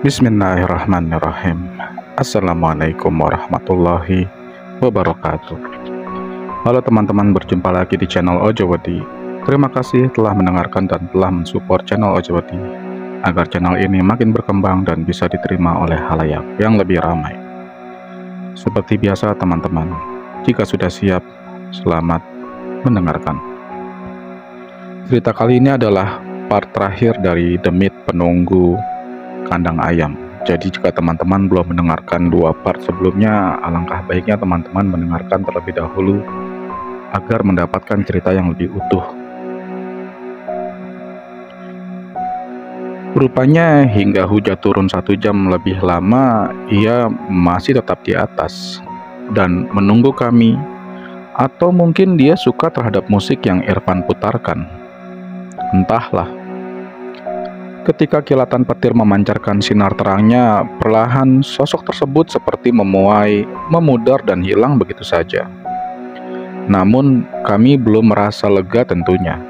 Bismillahirrahmanirrahim. Assalamualaikum warahmatullahi wabarakatuh. Halo teman-teman, berjumpa lagi di channel Ojowedi. Terima kasih telah mendengarkan dan telah mensupport channel Ojowedi agar channel ini makin berkembang dan bisa diterima oleh halayak yang lebih ramai. Seperti biasa teman-teman, jika sudah siap, selamat mendengarkan. Cerita kali ini adalah part terakhir dari Demit Penunggu Kandang Ayam. Jadi jika teman-teman belum mendengarkan dua part sebelumnya, alangkah baiknya teman-teman mendengarkan terlebih dahulu agar mendapatkan cerita yang lebih utuh. Rupanya hingga hujan turun 1 jam lebih lama, ia masih tetap di atas dan menunggu kami. Atau mungkin dia suka terhadap musik yang Irfan putarkan. Entahlah. Ketika kilatan petir memancarkan sinar terangnya, perlahan sosok tersebut seperti memuai, memudar dan hilang begitu saja. Namun, kami belum merasa lega tentunya.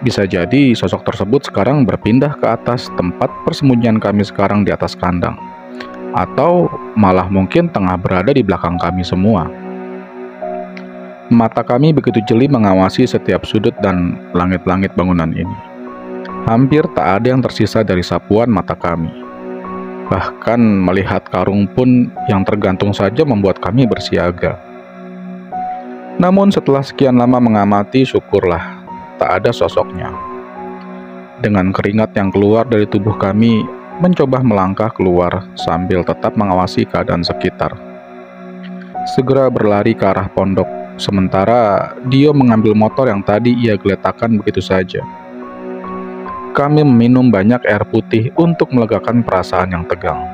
Bisa jadi sosok tersebut sekarang berpindah ke atas tempat persembunyian kami sekarang di atas kandang. Atau malah mungkin tengah berada di belakang kami semua. Mata kami begitu jeli mengawasi setiap sudut dan langit-langit bangunan ini. Hampir tak ada yang tersisa dari sapuan mata kami. Bahkan melihat karung pun yang tergantung saja membuat kami bersiaga. Namun setelah sekian lama mengamati, syukurlah tak ada sosoknya. Dengan keringat yang keluar dari tubuh kami, mencoba melangkah keluar sambil tetap mengawasi keadaan sekitar. Segera berlari ke arah pondok, sementara Dio mengambil motor yang tadi ia geletakkan begitu saja. Kami meminum banyak air putih untuk melegakan perasaan yang tegang.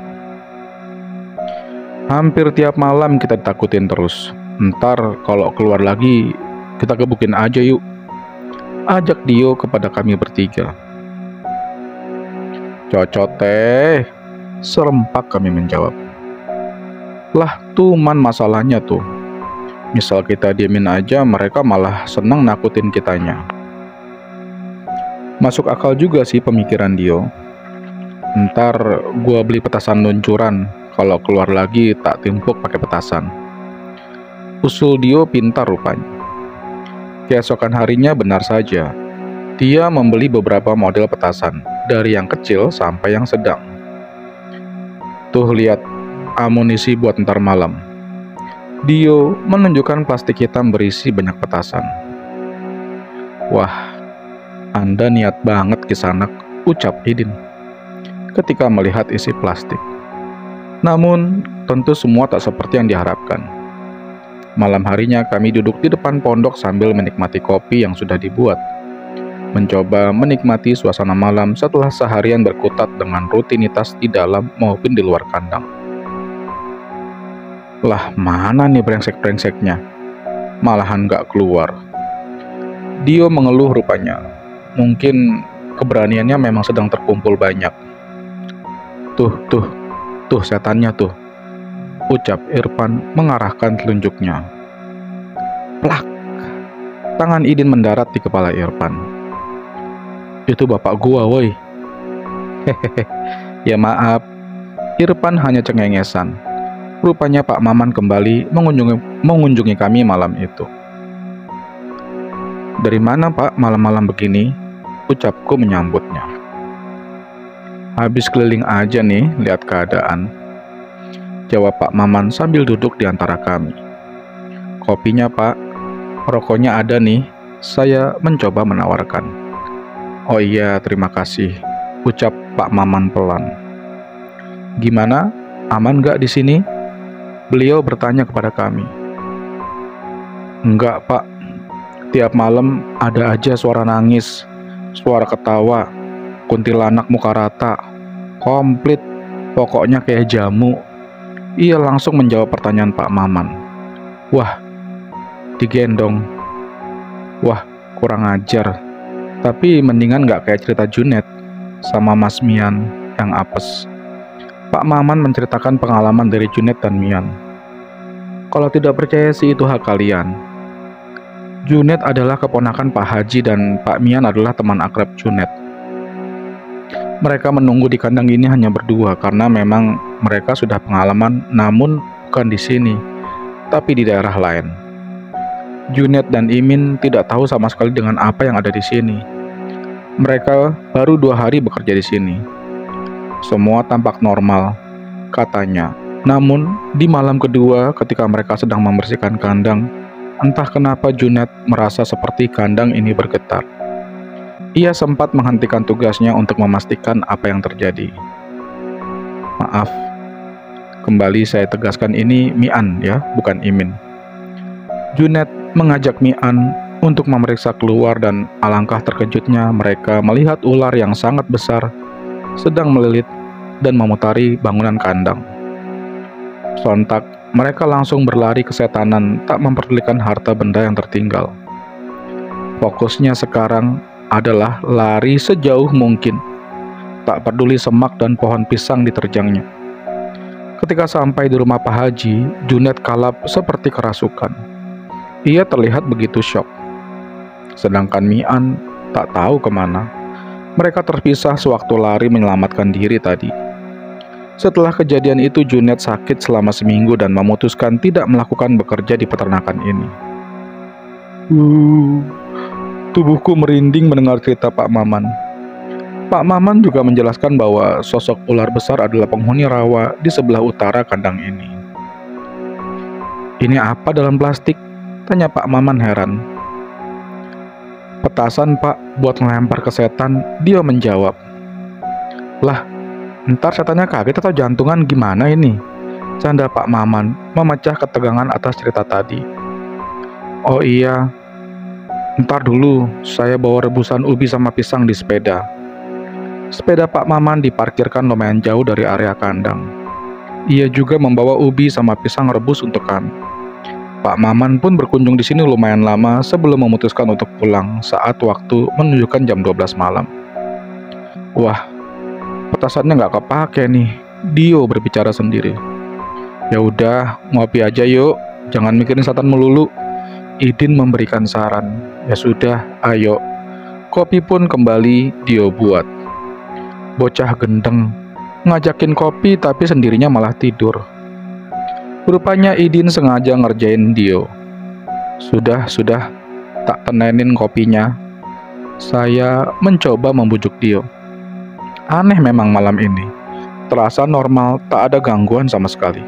Hampir tiap malam kita ditakutin terus. Ntar kalau keluar lagi, kita gebukin aja yuk. Ajak Dio kepada kami bertiga. Cocot teh, serempak kami menjawab. Lah tuman masalahnya tuh. Misal kita diemin aja, mereka malah senang nakutin kitanya. Masuk akal juga sih pemikiran Dio. Ntar gua beli petasan luncuran, kalau keluar lagi tak timpuk pakai petasan. Usul Dio pintar rupanya. Keesokan harinya benar saja, dia membeli beberapa model petasan, dari yang kecil sampai yang sedang. Tuh lihat, amunisi buat ntar malam. Dio menunjukkan plastik hitam berisi banyak petasan. Wah, Anda niat banget kisanak, ucap Idin ketika melihat isi plastik. Namun, tentu semua tak seperti yang diharapkan. Malam harinya kami duduk di depan pondok sambil menikmati kopi yang sudah dibuat. Mencoba menikmati suasana malam setelah seharian berkutat dengan rutinitas di dalam maupun di luar kandang. Lah mana nih brengsek-brengseknya? Malahan gak keluar. Dio mengeluh rupanya. Mungkin keberaniannya memang sedang terkumpul banyak. Tuh setannya tuh, ucap Irfan mengarahkan telunjuknya. Plak! Tangan Idin mendarat di kepala Irfan. Itu bapak gua woi. Hehehe, ya maaf. Irfan hanya cengengesan. Rupanya Pak Maman kembali mengunjungi kami malam itu. Dari mana Pak malam-malam begini? Ucapku menyambutnya. Habis keliling aja nih, lihat keadaan. Jawab Pak Maman sambil duduk di antara kami. Kopinya Pak, rokoknya ada nih, saya mencoba menawarkan. Oh iya, terima kasih, ucap Pak Maman pelan. Gimana, aman gak di sini? Beliau bertanya kepada kami. Enggak Pak, tiap malam ada aja suara nangis, suara ketawa, kuntilanak muka rata, komplit, pokoknya kayak jamu. Ia langsung menjawab pertanyaan Pak Maman. Wah, digendong. Wah, kurang ajar. Tapi mendingan gak kayak cerita Junet sama Mas Mian yang apes. Pak Maman menceritakan pengalaman dari Junet dan Mian. Kalau tidak percaya sih itu hak kalian. Junet adalah keponakan Pak Haji dan Pak Mian adalah teman akrab Junet. Mereka menunggu di kandang ini hanya berdua karena memang mereka sudah pengalaman, namun bukan di sini, tapi di daerah lain. Junet dan Imin tidak tahu sama sekali dengan apa yang ada di sini. Mereka baru 2 hari bekerja di sini. Semua tampak normal, katanya. Namun, di malam kedua ketika mereka sedang membersihkan kandang, entah kenapa Junet merasa seperti kandang ini bergetar. Ia sempat menghentikan tugasnya untuk memastikan apa yang terjadi. Maaf, kembali saya tegaskan ini Mian ya, bukan Imin. Junet mengajak Mian untuk memeriksa keluar dan alangkah terkejutnya mereka melihat ular yang sangat besar sedang melilit dan memutari bangunan kandang. Sontak, mereka langsung berlari kesetanan, tak memperdulikan harta benda yang tertinggal. Fokusnya sekarang adalah lari sejauh mungkin, tak peduli semak dan pohon pisang diterjangnya. Ketika sampai di rumah Pak Haji, Junet kalap seperti kerasukan. Ia terlihat begitu syok. Sedangkan Mian tak tahu kemana. Mereka terpisah sewaktu lari menyelamatkan diri tadi. Setelah kejadian itu, Junet sakit selama seminggu dan memutuskan tidak melakukan bekerja di peternakan ini. Tubuhku merinding mendengar cerita Pak Maman. Pak Maman juga menjelaskan bahwa sosok ular besar adalah penghuni rawa di sebelah utara kandang ini. "Ini apa dalam plastik?" tanya Pak Maman heran. "Petasan, Pak, buat ngelempar ke setan," dia menjawab. "Lah, ntar setannya kaget atau jantungan gimana ini?" canda Pak Maman, memecah ketegangan atas cerita tadi. "Oh iya, ntar dulu, saya bawa rebusan ubi sama pisang di sepeda." Sepeda Pak Maman diparkirkan lumayan jauh dari area kandang. Ia juga membawa ubi sama pisang rebus untuk kami. Pak Maman pun berkunjung di sini lumayan lama sebelum memutuskan untuk pulang saat waktu menunjukkan jam 12 malam. "Wah, petasannya nggak kepake nih," Dio berbicara sendiri. "Ya udah, ngopi aja yuk, jangan mikirin setan melulu," Idin memberikan saran. "Ya sudah, ayo." Kopi pun kembali Dio buat. Bocah gendeng, ngajakin kopi tapi sendirinya malah tidur. Rupanya Idin sengaja ngerjain Dio. Sudah, tak tenenin kopinya. Saya mencoba membujuk Dio. Aneh memang malam ini. Terasa normal, tak ada gangguan sama sekali.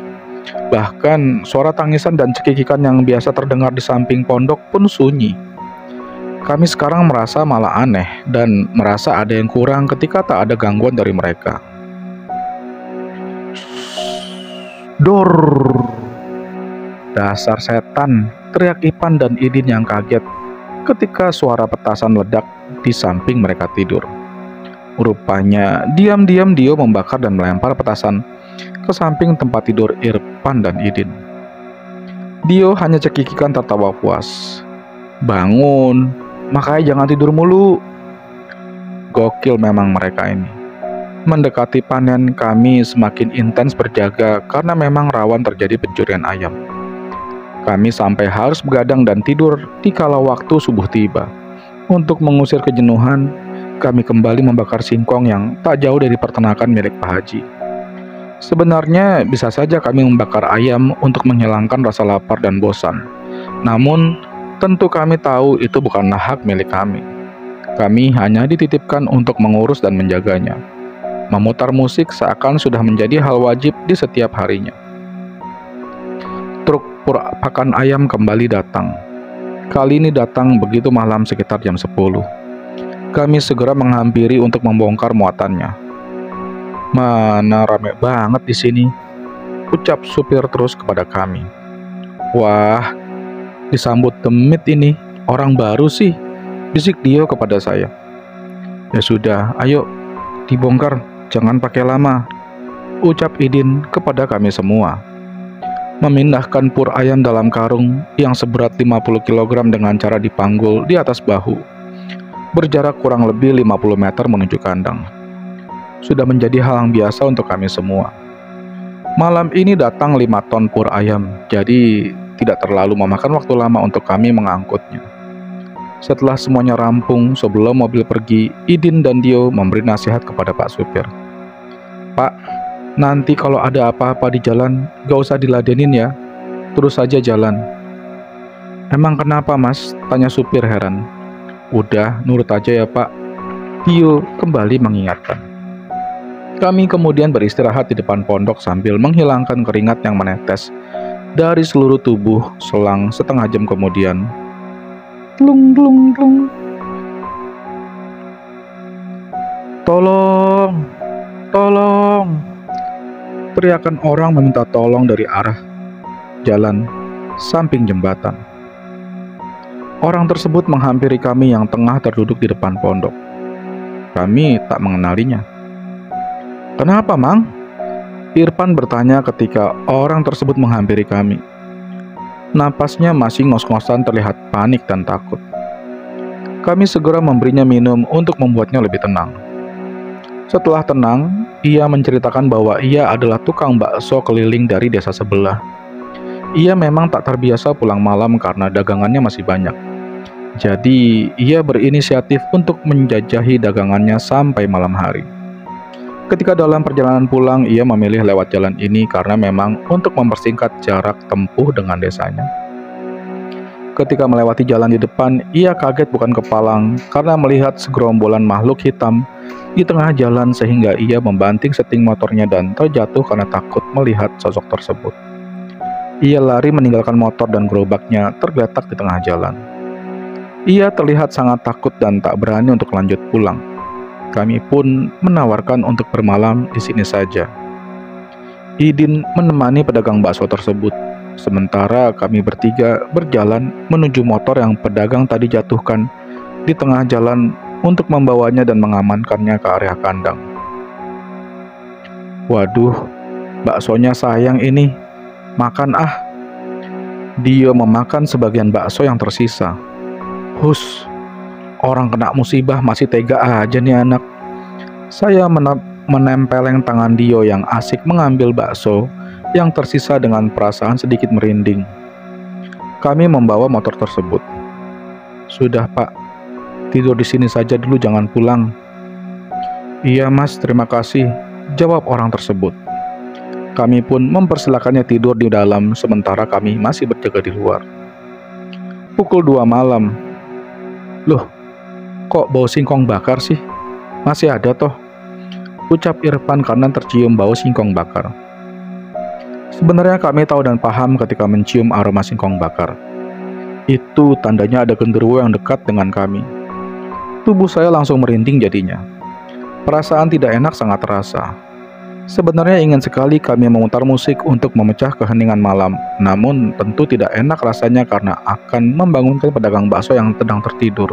Bahkan suara tangisan dan cekikikan yang biasa terdengar di samping pondok pun sunyi. Kami sekarang merasa malah aneh dan merasa ada yang kurang ketika tak ada gangguan dari mereka. Dor! "Dasar setan!" teriak Ipan dan Idin yang kaget ketika suara petasan ledak di samping mereka tidur. Rupanya diam-diam Dio membakar dan melempar petasan ke samping tempat tidur Irfan dan Idin. Dio hanya cekikikan tertawa puas. "Bangun, makanya jangan tidur mulu." Gokil memang mereka ini. Mendekati panen, kami semakin intens berjaga karena memang rawan terjadi pencurian ayam. Kami sampai harus begadang dan tidur di kala waktu subuh tiba. Untuk mengusir kejenuhan, kami kembali membakar singkong yang tak jauh dari peternakan milik Pak Haji. Sebenarnya bisa saja kami membakar ayam untuk menghilangkan rasa lapar dan bosan. Namun, tentu kami tahu itu bukanlah hak milik kami. Kami hanya dititipkan untuk mengurus dan menjaganya. Memutar musik seakan sudah menjadi hal wajib di setiap harinya. Truk pakan ayam kembali datang. Kali ini datang begitu malam sekitar jam 10. Kami segera menghampiri untuk membongkar muatannya. "Mana rame banget di sini," ucap supir terus kepada kami. "Wah, disambut demit ini, orang baru sih," bisik Dio kepada saya. "Ya sudah, ayo dibongkar, jangan pakai lama," ucap Idin kepada kami semua. Memindahkan pur ayam dalam karung yang seberat 50 kg dengan cara dipanggul di atas bahu. Berjarak kurang lebih 50 meter menuju kandang. Sudah menjadi hal yang biasa untuk kami semua. Malam ini datang 5 ton pur ayam, jadi tidak terlalu memakan waktu lama untuk kami mengangkutnya. Setelah semuanya rampung, sebelum mobil pergi, Idin dan Dio memberi nasihat kepada Pak Supir. "Pak, nanti kalau ada apa-apa di jalan, gak usah diladenin ya, terus saja jalan." "Emang kenapa mas?" tanya supir heran. "Udah, nurut aja ya Pak," Dio kembali mengingatkan. Kami kemudian beristirahat di depan pondok sambil menghilangkan keringat yang menetes dari seluruh tubuh. Selang setengah jam kemudian, tlung tlung tlung. "Tolong, tolong!" teriakan orang meminta tolong dari arah jalan samping jembatan. Orang tersebut menghampiri kami yang tengah terduduk di depan pondok. Kami tak mengenalinya. "Kenapa, Mang?" Irfan bertanya ketika orang tersebut menghampiri kami. Napasnya masih ngos-ngosan, terlihat panik dan takut. Kami segera memberinya minum untuk membuatnya lebih tenang. Setelah tenang, ia menceritakan bahwa ia adalah tukang bakso keliling dari desa sebelah. Ia memang tak terbiasa pulang malam karena dagangannya masih banyak. Jadi, ia berinisiatif untuk menjajahi dagangannya sampai malam hari. Ketika dalam perjalanan pulang, ia memilih lewat jalan ini karena memang untuk mempersingkat jarak tempuh dengan desanya. Ketika melewati jalan di depan, ia kaget bukan kepalang karena melihat segerombolan makhluk hitam di tengah jalan sehingga ia membanting seting motornya dan terjatuh karena takut melihat sosok tersebut. Ia lari meninggalkan motor dan gerobaknya tergeletak di tengah jalan. Ia terlihat sangat takut dan tak berani untuk lanjut pulang. Kami pun menawarkan untuk bermalam di sini saja. Idin menemani pedagang bakso tersebut, sementara kami bertiga berjalan menuju motor yang pedagang tadi jatuhkan di tengah jalan untuk membawanya dan mengamankannya ke area kandang. "Waduh, baksonya sayang ini, makan ah." Dia memakan sebagian bakso yang tersisa. "Hus, orang kena musibah masih tega aja nih anak." Saya menempeleng tangan Dio yang asik mengambil bakso yang tersisa dengan perasaan sedikit merinding. Kami membawa motor tersebut. "Sudah Pak, tidur di sini saja dulu, jangan pulang." "Iya Mas, terima kasih," jawab orang tersebut. Kami pun mempersilakannya tidur di dalam sementara kami masih berjaga di luar. Pukul 2 malam. "Loh, kok bau singkong bakar sih? Masih ada toh?" ucap Irfan karena tercium bau singkong bakar. Sebenarnya kami tahu dan paham ketika mencium aroma singkong bakar. Itu tandanya ada genderuwo yang dekat dengan kami. Tubuh saya langsung merinding jadinya. Perasaan tidak enak sangat terasa. Sebenarnya ingin sekali kami memutar musik untuk memecah keheningan malam, namun tentu tidak enak rasanya karena akan membangunkan pedagang bakso yang sedang tertidur.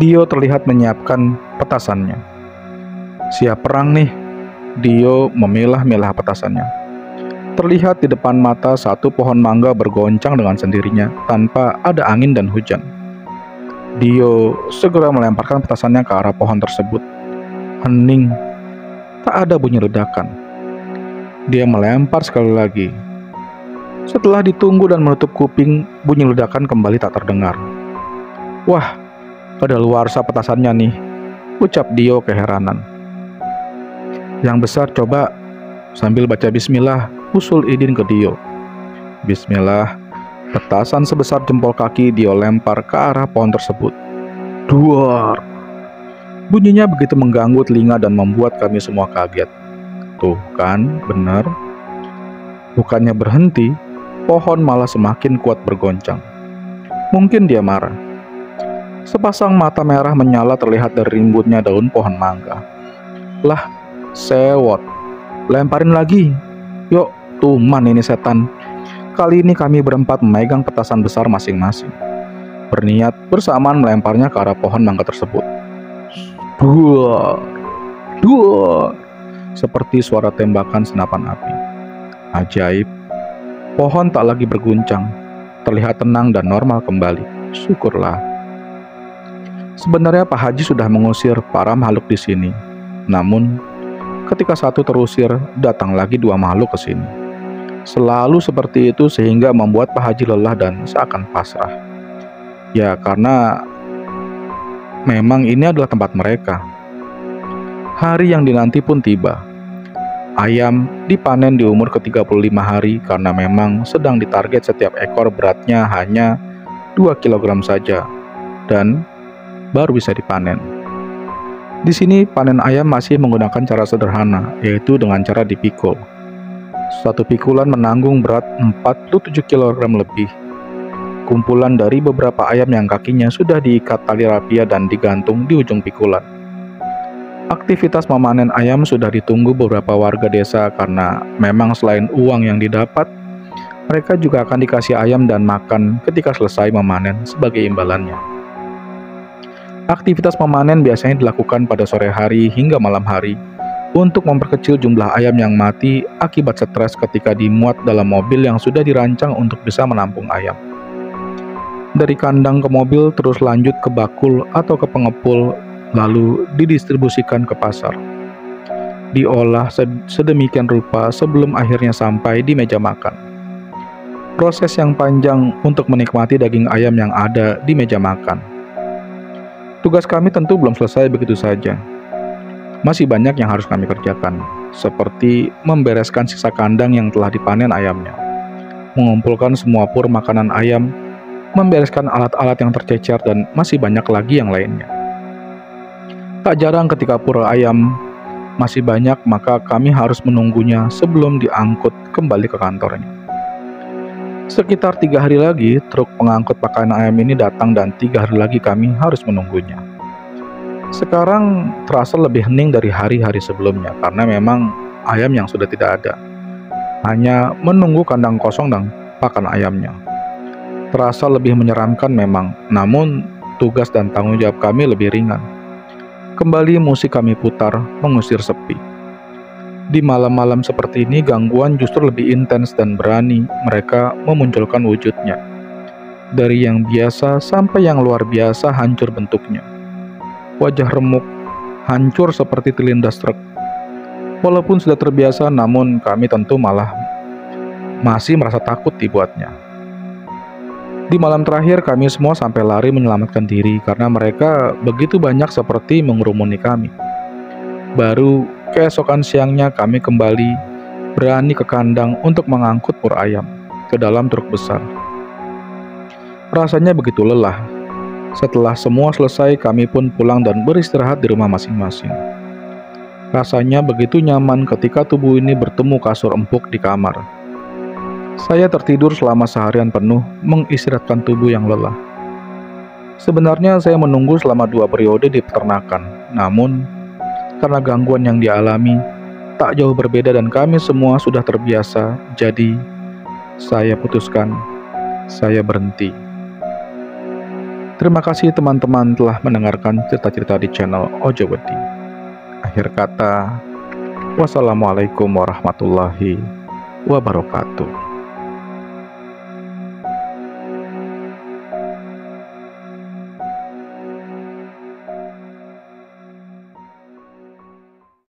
Dio terlihat menyiapkan petasannya. "Siap perang nih." Dio memilah-milah petasannya. Terlihat di depan mata satu pohon mangga bergoncang dengan sendirinya tanpa ada angin dan hujan. Dio segera melemparkan petasannya ke arah pohon tersebut. Hening. Tak ada bunyi ledakan. Dia melempar sekali lagi. Setelah ditunggu dan menutup kuping, bunyi ledakan kembali tak terdengar. "Wah, kadaluarsa petasannya nih," ucap Dio keheranan. "Yang besar coba," sambil baca bismillah, usul Idin ke Dio. Bismillah, petasan sebesar jempol kaki Dio lempar ke arah pohon tersebut. Duar! Bunyinya begitu mengganggu telinga dan membuat kami semua kaget. Tuh kan, benar. Bukannya berhenti, pohon malah semakin kuat bergoncang. Mungkin dia marah. Sepasang mata merah menyala terlihat dari rimbunnya daun pohon mangga. Lah, sewot. Lemparin lagi. Yuk, tuman ini setan. Kali ini kami berempat memegang petasan besar masing-masing. Berniat bersamaan melemparnya ke arah pohon mangga tersebut. Duar, duar, seperti suara tembakan senapan api. Ajaib, pohon tak lagi berguncang, terlihat tenang dan normal kembali. Syukurlah. Sebenarnya Pak Haji sudah mengusir para makhluk di sini. Namun, ketika satu terusir, datang lagi dua makhluk ke sini. Selalu seperti itu sehingga membuat Pak Haji lelah dan seakan pasrah. Ya karena memang ini adalah tempat mereka. Hari yang dinanti pun tiba. Ayam dipanen di umur ke-35 hari karena memang sedang ditarget setiap ekor beratnya hanya 2 kg saja dan baru bisa dipanen. Di sini panen ayam masih menggunakan cara sederhana, yaitu dengan cara dipikul. Satu pikulan menanggung berat 47 kg lebih. Kumpulan dari beberapa ayam yang kakinya sudah diikat tali rapia dan digantung di ujung pikulan. Aktivitas memanen ayam sudah ditunggu beberapa warga desa karena memang selain uang yang didapat, mereka juga akan dikasih ayam dan makan ketika selesai memanen sebagai imbalannya. Aktivitas memanen biasanya dilakukan pada sore hari hingga malam hari untuk memperkecil jumlah ayam yang mati akibat stres ketika dimuat dalam mobil yang sudah dirancang untuk bisa menampung ayam. Dari kandang ke mobil terus lanjut ke bakul atau ke pengepul, lalu didistribusikan ke pasar. Diolah sedemikian rupa sebelum akhirnya sampai di meja makan. Proses yang panjang untuk menikmati daging ayam yang ada di meja makan. Tugas kami tentu belum selesai begitu saja. Masih banyak yang harus kami kerjakan, seperti membereskan sisa kandang yang telah dipanen ayamnya, mengumpulkan semua pur makanan ayam, membereskan alat-alat yang tercecer, dan masih banyak lagi yang lainnya. Tak jarang ketika pura ayam masih banyak, maka kami harus menunggunya sebelum diangkut kembali ke kantornya. Sekitar 3 hari lagi, truk pengangkut pakaian ayam ini datang dan 3 hari lagi kami harus menunggunya. Sekarang terasa lebih hening dari hari-hari sebelumnya karena memang ayam yang sudah tidak ada. Hanya menunggu kandang kosong dan pakan ayamnya. Terasa lebih menyeramkan memang, namun tugas dan tanggung jawab kami lebih ringan. Kembali musik kami putar, mengusir sepi. Di malam-malam seperti ini, gangguan justru lebih intens dan berani mereka memunculkan wujudnya. Dari yang biasa sampai yang luar biasa hancur bentuknya. Wajah remuk, hancur seperti tilindas truk. Walaupun sudah terbiasa, namun kami tentu malah masih merasa takut dibuatnya. Di malam terakhir kami semua sampai lari menyelamatkan diri karena mereka begitu banyak seperti mengerumuni kami. Baru keesokan siangnya kami kembali berani ke kandang untuk mengangkut pur ayam ke dalam truk besar. Rasanya begitu lelah. Setelah semua selesai kami pun pulang dan beristirahat di rumah masing-masing. Rasanya begitu nyaman ketika tubuh ini bertemu kasur empuk di kamar. Saya tertidur selama seharian penuh mengistirahatkan tubuh yang lelah. Sebenarnya saya menunggu selama 2 periode di peternakan, namun karena gangguan yang dialami tak jauh berbeda dan kami semua sudah terbiasa, jadi saya putuskan saya berhenti. Terima kasih teman-teman telah mendengarkan cerita-cerita di channel Ojo Wedi. Akhir kata, wassalamualaikum warahmatullahi wabarakatuh.